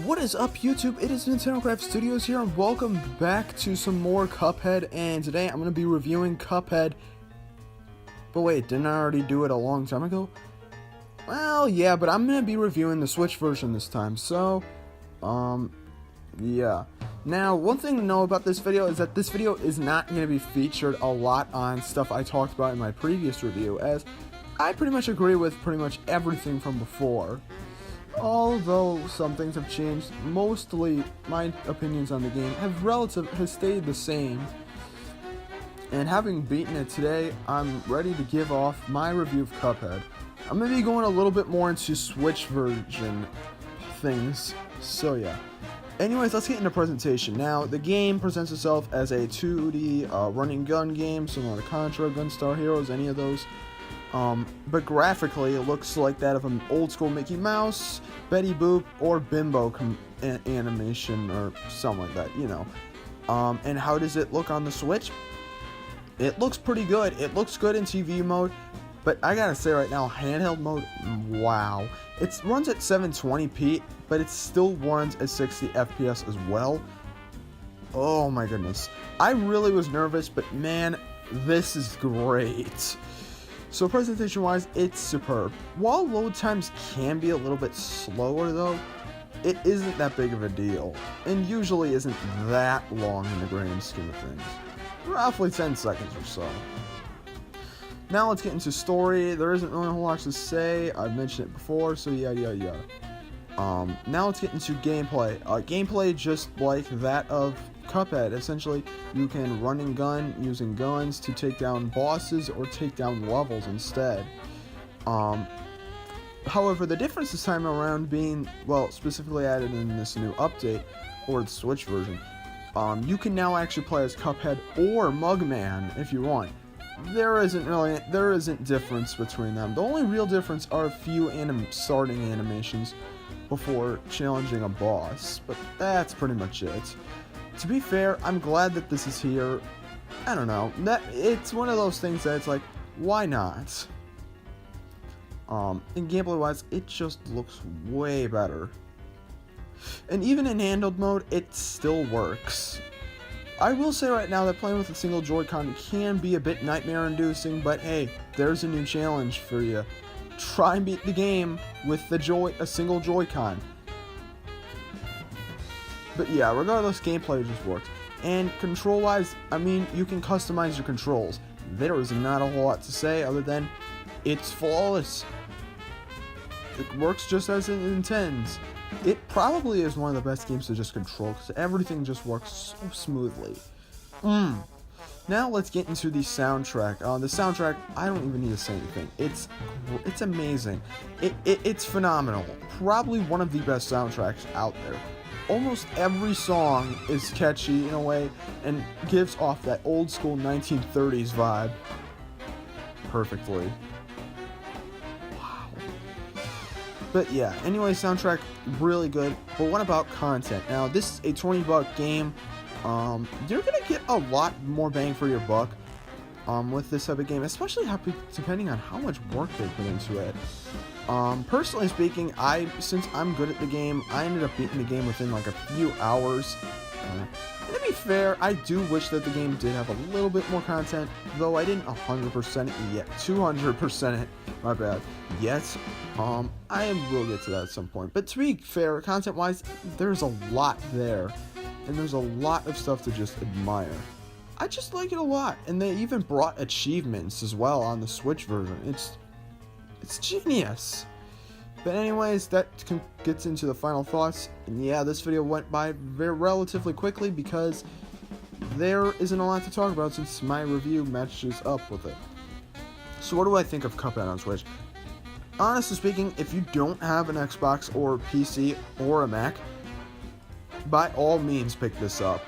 What is up, YouTube? It is NintendoCraft Studios here, and welcome back to some more Cuphead. And today I'm going to be reviewing Cuphead. But wait, didn't I already do it a long time ago? Well, yeah, but I'm going to be reviewing the Switch version this time. So, yeah. Now, one thing to know about this video is that this video is not going to be featured a lot on stuff I talked about in my previous review, as I pretty much agree with pretty much everything from before. Although some things have changed, mostly my opinions on the game have stayed the same. And having beaten it today, I'm ready to give off my review of Cuphead. I'm going to be going a little bit more into Switch version things, so yeah. Anyways, let's get into presentation. Now, the game presents itself as a 2D running gun game, similar to Contra, Gunstar Heroes, any of those. But graphically, it looks like that of an old-school Mickey Mouse, Betty Boop, or Bimbo animation, or something like that, you know. And how does it look on the Switch? It looks pretty good. It looks good in TV mode, but I gotta say right now, handheld mode, wow. It runs at 720p, but it still runs at 60 FPS as well. Oh my goodness. I really was nervous, but man, this is great. So presentation-wise, it's superb. While load times can be a little bit slower though, it isn't that big of a deal, and usually isn't that long in the grand scheme of things. Roughly 10 seconds or so. Now let's get into story. There isn't really a whole lot to say. I've mentioned it before, so yada yada yada. Now let's get into gameplay. Gameplay just like that of Cuphead. Essentially, you can run and gun using guns to take down bosses or take down levels instead. However, the difference this time around being, well, specifically added in this new update, or the Switch version, you can now actually play as Cuphead or Mugman if you want. There isn't difference between them. The only real difference are a few starting animations before challenging a boss, but that's pretty much it. To be fair, I'm glad that this is here. I don't know. It's one of those things that it's like, why not? And gameplay-wise, it just looks way better. And even in handheld mode, it still works. I will say right now that playing with a single Joy-Con can be a bit nightmare-inducing, but hey, there's a new challenge for you. Try and beat the game with a single Joy-Con. But yeah, regardless, gameplay just works. And control-wise, I mean, you can customize your controls. There is not a whole lot to say other than it's flawless. It works just as it intends. It probably is one of the best games to just control because everything just works so smoothly. Now let's get into the soundtrack. The soundtrack, I don't even need to say anything. It's amazing. It's phenomenal. Probably one of the best soundtracks out there. Almost every song is catchy in a way and gives off that old school 1930s vibe perfectly. Wow. But yeah, anyway, soundtrack really good. But what about content? Now, this is a $20 game. You're gonna get a lot more bang for your buck with this type of game, especially depending on how much work they put into it. Personally speaking, since I'm good at the game, I ended up beating the game within like a few hours. And to be fair, I do wish that the game did have a little bit more content, though I didn't 100% it yet. 200% it, my bad, yet. I will get to that at some point. But to be fair, content-wise, there's a lot there, and there's a lot of stuff to just admire. I just like it a lot, and they even brought achievements as well on the Switch version. It's genius. But anyways, that gets into the final thoughts. And yeah, this video went by relatively quickly because there isn't a lot to talk about since my review matches up with it. So what do I think of Cuphead on Switch? Honestly speaking, if you don't have an Xbox or PC or a Mac, by all means pick this up.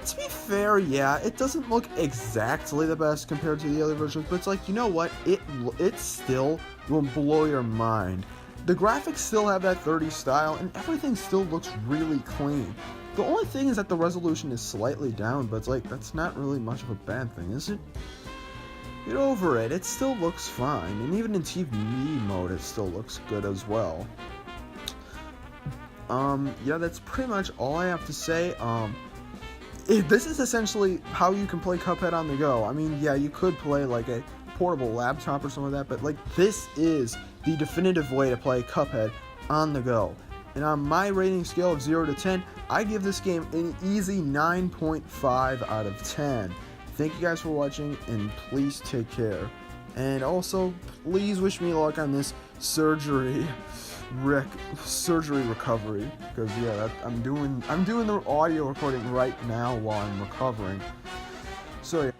To be fair, yeah, it doesn't look exactly the best compared to the other versions, but it's like, you know what, it still will blow your mind. The graphics still have that 30s style, and everything still looks really clean. The only thing is that the resolution is slightly down, but it's like, that's not really much of a bad thing, is it? Get over it, it still looks fine, and even in TV mode it still looks good as well. Yeah, that's pretty much all I have to say. This is essentially how you can play Cuphead on the go. I mean, yeah, you could play like a portable laptop or something like that, but like this is the definitive way to play Cuphead on the go. And on my rating scale of 0 to 10, I give this game an easy 9.5 out of 10. Thank you guys for watching, and please take care. And also, please wish me luck on this surgery recovery, because yeah, I'm doing the audio recording right now while I'm recovering. So yeah.